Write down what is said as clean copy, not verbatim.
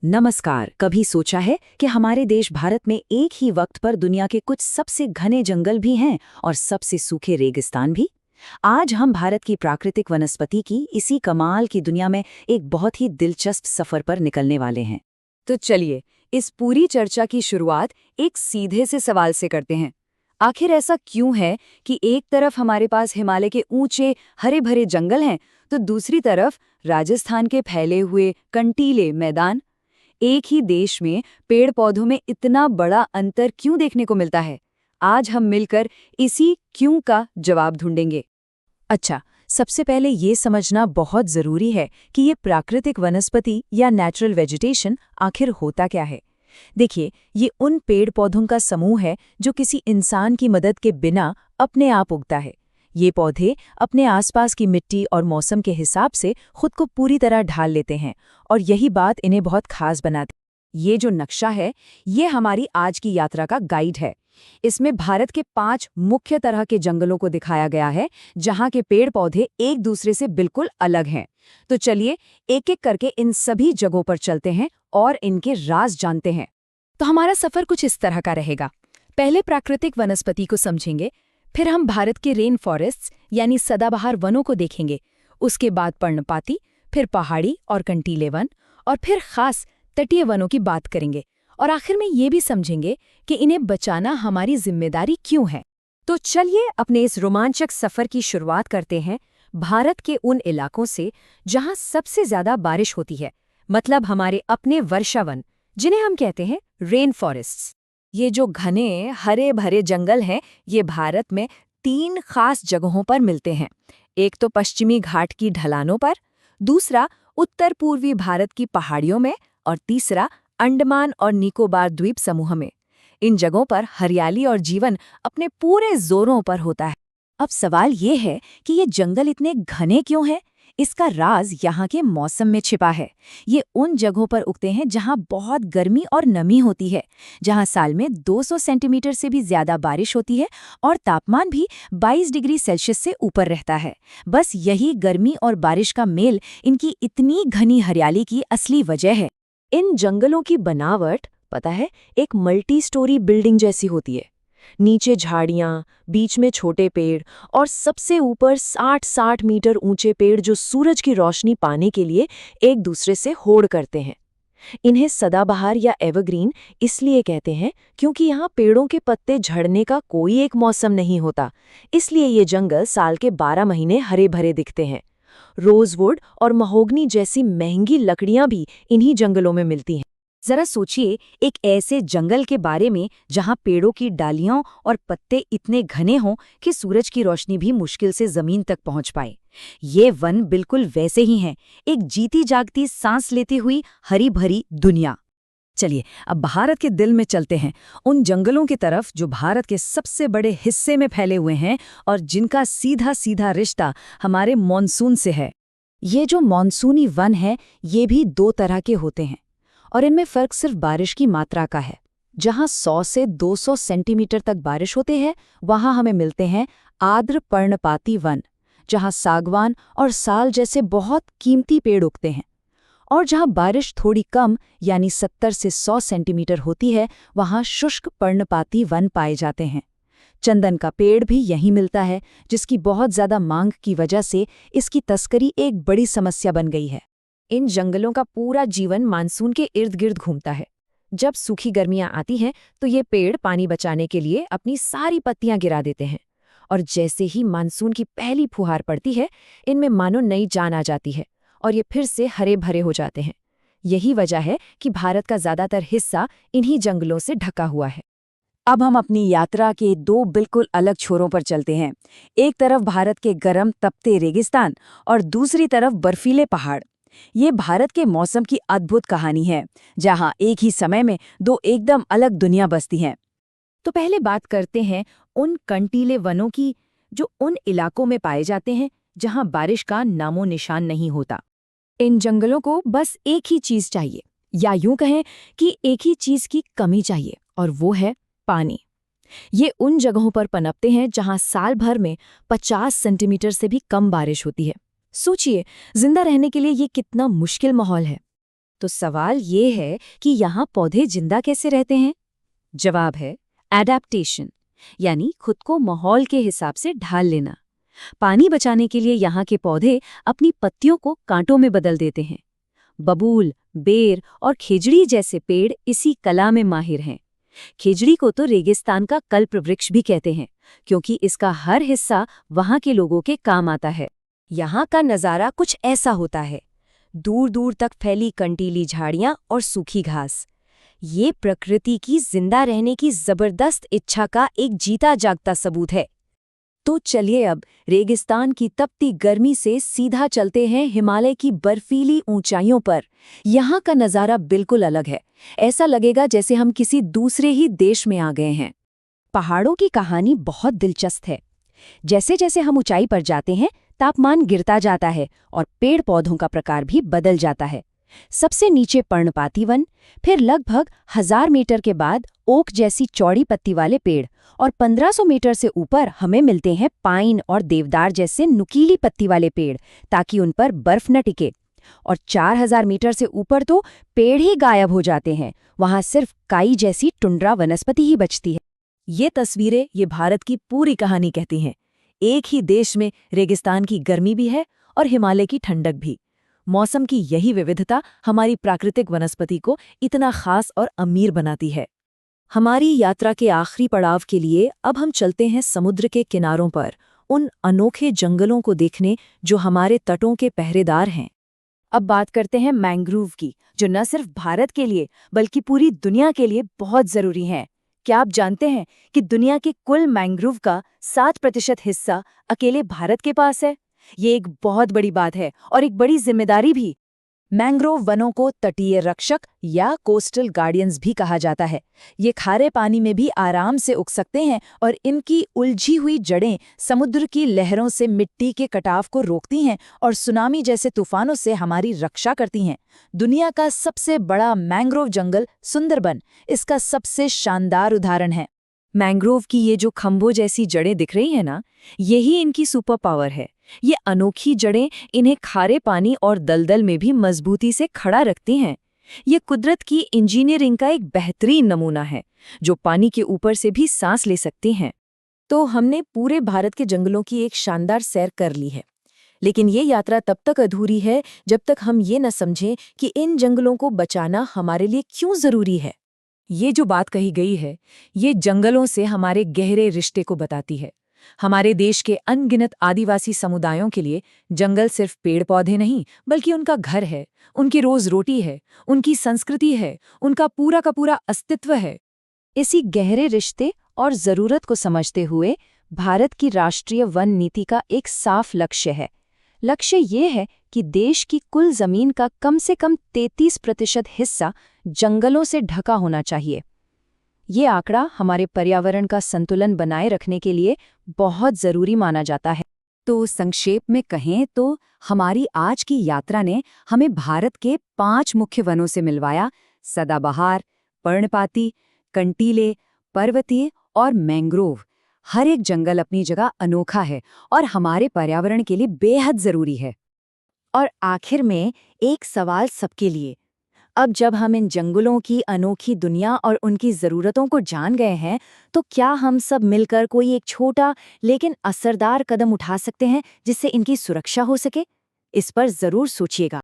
नमस्कार। कभी सोचा है कि हमारे देश भारत में एक ही वक्त पर दुनिया के कुछ सबसे घने जंगल भी हैं और सबसे सूखे रेगिस्तान भी? आज हम भारत की प्राकृतिक वनस्पति की इसी कमाल की दुनिया में एक बहुत ही दिलचस्प सफर पर निकलने वाले हैं। तो चलिए इस पूरी चर्चा की शुरुआत एक सीधे से सवाल से करते हैं। आखिर ऐसा क्यों है कि एक तरफ हमारे पास हिमालय के ऊंचे हरे भरे जंगल हैं, तो दूसरी तरफ राजस्थान के फैले हुए कंटीले मैदान? एक ही देश में पेड़ पौधों में इतना बड़ा अंतर क्यों देखने को मिलता है? आज हम मिलकर इसी क्यों का जवाब ढूंढेंगे। अच्छा, सबसे पहले ये समझना बहुत जरूरी है कि ये प्राकृतिक वनस्पति या नेचुरल वेजिटेशन आखिर होता क्या है। देखिए, ये उन पेड़ पौधों का समूह है जो किसी इंसान की मदद के बिना अपने आप उगता है। ये पौधे अपने आसपास की मिट्टी और मौसम के हिसाब से खुद को पूरी तरह ढाल लेते हैं और यही बात इन्हें बहुत खास बनाती है। ये जो नक्शा है, ये हमारी आज की यात्रा का गाइड है। इसमें भारत के 5 मुख्य तरह के जंगलों को दिखाया गया है, जहां के पेड़ पौधे एक दूसरे से बिल्कुल अलग हैं। तो चलिए एक एक करके इन सभी जगहों पर चलते हैं और इनके राज जानते हैं। तो हमारा सफर कुछ इस तरह का रहेगा। पहले प्राकृतिक वनस्पति को समझेंगे, फिर हम भारत के रेन फॉरेस्ट्स यानी सदाबहार वनों को देखेंगे, उसके बाद पर्णपाती, फिर पहाड़ी और कंटीले वन, और फिर खास तटीय वनों की बात करेंगे, और आखिर में ये भी समझेंगे कि इन्हें बचाना हमारी जिम्मेदारी क्यों है। तो चलिए अपने इस रोमांचक सफर की शुरुआत करते हैं भारत के उन इलाकों से जहां सबसे ज्यादा बारिश होती है, मतलब हमारे अपने वर्षावन, जिन्हें हम कहते हैं रेन फॉरेस्ट्स। ये जो घने हरे भरे जंगल हैं, ये भारत में 3 खास जगहों पर मिलते हैं। एक तो पश्चिमी घाट की ढलानों पर, दूसरा उत्तर पूर्वी भारत की पहाड़ियों में, और तीसरा अंडमान और निकोबार द्वीप समूह में। इन जगहों पर हरियाली और जीवन अपने पूरे जोरों पर होता है। अब सवाल ये है कि ये जंगल इतने घने क्यों हैं? इसका राज यहाँ के मौसम में छिपा है। ये उन जगहों पर उगते हैं जहाँ बहुत गर्मी और नमी होती है, जहाँ साल में 200 सेंटीमीटर से भी ज्यादा बारिश होती है और तापमान भी 22 डिग्री सेल्सियस से ऊपर रहता है। बस यही गर्मी और बारिश का मेल इनकी इतनी घनी हरियाली की असली वजह है। इन जंगलों की बनावट, पता है, एक मल्टी स्टोरी बिल्डिंग जैसी होती है। नीचे झाड़ियां, बीच में छोटे पेड़ और सबसे ऊपर 60-60 मीटर ऊंचे पेड़ जो सूरज की रोशनी पाने के लिए एक दूसरे से होड़ करते हैं। इन्हें सदाबहार या एवरग्रीन इसलिए कहते हैं क्योंकि यहाँ पेड़ों के पत्ते झड़ने का कोई एक मौसम नहीं होता। इसलिए ये जंगल साल के 12 महीने हरे भरे दिखते हैं। रोजवुड और महोगनी जैसी महंगी लकड़ियां भी इन्हीं जंगलों में मिलती हैं। जरा सोचिए एक ऐसे जंगल के बारे में जहां पेड़ों की डालियां और पत्ते इतने घने हों कि सूरज की रोशनी भी मुश्किल से जमीन तक पहुंच पाए। ये वन बिल्कुल वैसे ही हैं, एक जीती जागती सांस लेती हुई हरी भरी दुनिया। चलिए अब भारत के दिल में चलते हैं, उन जंगलों की तरफ जो भारत के सबसे बड़े हिस्से में फैले हुए हैं और जिनका सीधा सीधा रिश्ता हमारे मॉनसून से है। ये जो मॉनसूनी वन है, ये भी 2 तरह के होते हैं और इनमें फर्क सिर्फ बारिश की मात्रा का है। जहां 100 से 200 सेंटीमीटर तक बारिश होते हैं, वहां हमें मिलते हैं आर्द्र पर्णपाती वन, जहां सागवान और साल जैसे बहुत कीमती पेड़ उगते हैं। और जहां बारिश थोड़ी कम यानी 70 से 100 सेंटीमीटर होती है, वहां शुष्क पर्णपाती वन पाए जाते हैं। चंदन का पेड़ भी यहीं मिलता है, जिसकी बहुत ज्यादा मांग की वजह से इसकी तस्करी एक बड़ी समस्या बन गई है। इन जंगलों का पूरा जीवन मानसून के इर्द गिर्द घूमता है। जब सूखी गर्मियां आती हैं तो ये पेड़ पानी बचाने के लिए अपनी सारी पत्तियां गिरा देते हैं, और जैसे ही मानसून की पहली फुहार पड़ती है, इनमें मानो नई जान आ जाती है और ये फिर से हरे भरे हो जाते हैं। यही वजह है कि भारत का ज्यादातर हिस्सा इन्हीं जंगलों से ढका हुआ है। अब हम अपनी यात्रा के 2 बिल्कुल अलग छोरों पर चलते हैं। एक तरफ भारत के गर्म तपते रेगिस्तान और दूसरी तरफ बर्फीले पहाड़। ये भारत के मौसम की अद्भुत कहानी है, जहां एक ही समय में 2 एकदम अलग दुनिया बसती हैं। तो पहले बात करते हैं उन कंटीले वनों की, जो उन इलाकों में पाए जाते हैं जहां बारिश का नामो निशान नहीं होता। इन जंगलों को बस एक ही चीज चाहिए, या यूं कहें कि एक ही चीज की कमी चाहिए, और वो है पानी। ये उन जगहों पर पनपते हैं जहां साल भर में 50 सेंटीमीटर से भी कम बारिश होती है। सोचिए, जिंदा रहने के लिए ये कितना मुश्किल माहौल है। तो सवाल ये है कि यहाँ पौधे जिंदा कैसे रहते हैं? जवाब है एडेप्टेशन, यानी खुद को माहौल के हिसाब से ढाल लेना। पानी बचाने के लिए यहाँ के पौधे अपनी पत्तियों को कांटों में बदल देते हैं। बबूल, बेर और खेजड़ी जैसे पेड़ इसी कला में माहिर हैं। खेजड़ी को तो रेगिस्तान का कल्पवृक्ष भी कहते हैं, क्योंकि इसका हर हिस्सा वहाँ के लोगों के काम आता है। यहाँ का नज़ारा कुछ ऐसा होता है, दूर दूर तक फैली कंटीली झाड़ियाँ और सूखी घास। ये प्रकृति की जिंदा रहने की जबरदस्त इच्छा का एक जीता जागता सबूत है। तो चलिए अब रेगिस्तान की तपती गर्मी से सीधा चलते हैं हिमालय की बर्फीली ऊंचाइयों पर। यहाँ का नज़ारा बिल्कुल अलग है, ऐसा लगेगा जैसे हम किसी दूसरे ही देश में आ गए हैं। पहाड़ों की कहानी बहुत दिलचस्प है। जैसे जैसे हम ऊंचाई पर जाते हैं, तापमान गिरता जाता है और पेड़ पौधों का प्रकार भी बदल जाता है। सबसे नीचे पर्णपाती वन, फिर लगभग 1000 मीटर के बाद ओक जैसी चौड़ी पत्ती वाले पेड़, और 1500 मीटर से ऊपर हमें मिलते हैं पाइन और देवदार जैसे नुकीली पत्ती वाले पेड़, ताकि उन पर बर्फ न टिके। और 4000 मीटर से ऊपर तो पेड़ ही गायब हो जाते हैं, वहां सिर्फ काई जैसी टुंड्रा वनस्पति ही बचती है। ये तस्वीरें ये भारत की पूरी कहानी कहती हैं। एक ही देश में रेगिस्तान की गर्मी भी है और हिमालय की ठंडक भी। मौसम की यही विविधता हमारी प्राकृतिक वनस्पति को इतना खास और अमीर बनाती है। हमारी यात्रा के आखिरी पड़ाव के लिए अब हम चलते हैं समुद्र के किनारों पर, उन अनोखे जंगलों को देखने जो हमारे तटों के पहरेदार हैं। अब बात करते हैं मैंग्रोव की, जो न सिर्फ भारत के लिए बल्कि पूरी दुनिया के लिए बहुत जरूरी हैं। क्या आप जानते हैं कि दुनिया के कुल मैंग्रोव का 7% हिस्सा अकेले भारत के पास है? ये एक बहुत बड़ी बात है और एक बड़ी जिम्मेदारी भी। मैंग्रोव वनों को तटीय रक्षक या कोस्टल गार्डियंस भी कहा जाता है। ये खारे पानी में भी आराम से उग सकते हैं और इनकी उलझी हुई जड़ें समुद्र की लहरों से मिट्टी के कटाव को रोकती हैं और सुनामी जैसे तूफानों से हमारी रक्षा करती हैं। दुनिया का सबसे बड़ा मैंग्रोव जंगल सुंदरबन इसका सबसे शानदार उदाहरण है। मैंग्रोव की ये जो खंभों जैसी जड़ें दिख रही हैं ना, यही इनकी सुपर पावर है। ये अनोखी जड़ें इन्हें खारे पानी और दलदल में भी मजबूती से खड़ा रखती हैं। ये कुदरत की इंजीनियरिंग का एक बेहतरीन नमूना है, जो पानी के ऊपर से भी सांस ले सकती हैं। तो हमने पूरे भारत के जंगलों की एक शानदार सैर कर ली है, लेकिन ये यात्रा तब तक अधूरी है जब तक हम ये न समझें कि इन जंगलों को बचाना हमारे लिए क्यों जरूरी है। ये जो बात कही गई है, ये जंगलों से हमारे गहरे रिश्ते को बताती है। हमारे देश के अनगिनत आदिवासी समुदायों के लिए जंगल सिर्फ पेड़ पौधे नहीं, बल्कि उनका घर है, उनकी रोज रोटी है, उनकी संस्कृति है, उनका पूरा का पूरा अस्तित्व है। इसी गहरे रिश्ते और जरूरत को समझते हुए भारत की राष्ट्रीय वन नीति का एक साफ लक्ष्य है। लक्ष्य ये है कि देश की कुल जमीन का कम से कम 33% हिस्सा जंगलों से ढका होना चाहिए। ये आंकड़ा हमारे पर्यावरण का संतुलन बनाए रखने के लिए बहुत जरूरी माना जाता है। तो संक्षेप में कहें तो हमारी आज की यात्रा ने हमें भारत के 5 मुख्य वनों से मिलवाया: सदाबहार, पर्णपाती, कंटीले, पर्वतीय और मैंग्रोव। हर एक जंगल अपनी जगह अनोखा है और हमारे पर्यावरण के लिए बेहद जरूरी है। और आखिर में एक सवाल सबके लिए, अब जब हम इन जंगलों की अनोखी दुनिया और उनकी ज़रूरतों को जान गए हैं, तो क्या हम सब मिलकर कोई एक छोटा लेकिन असरदार कदम उठा सकते हैं जिससे इनकी सुरक्षा हो सके? इस पर ज़रूर सोचिएगा।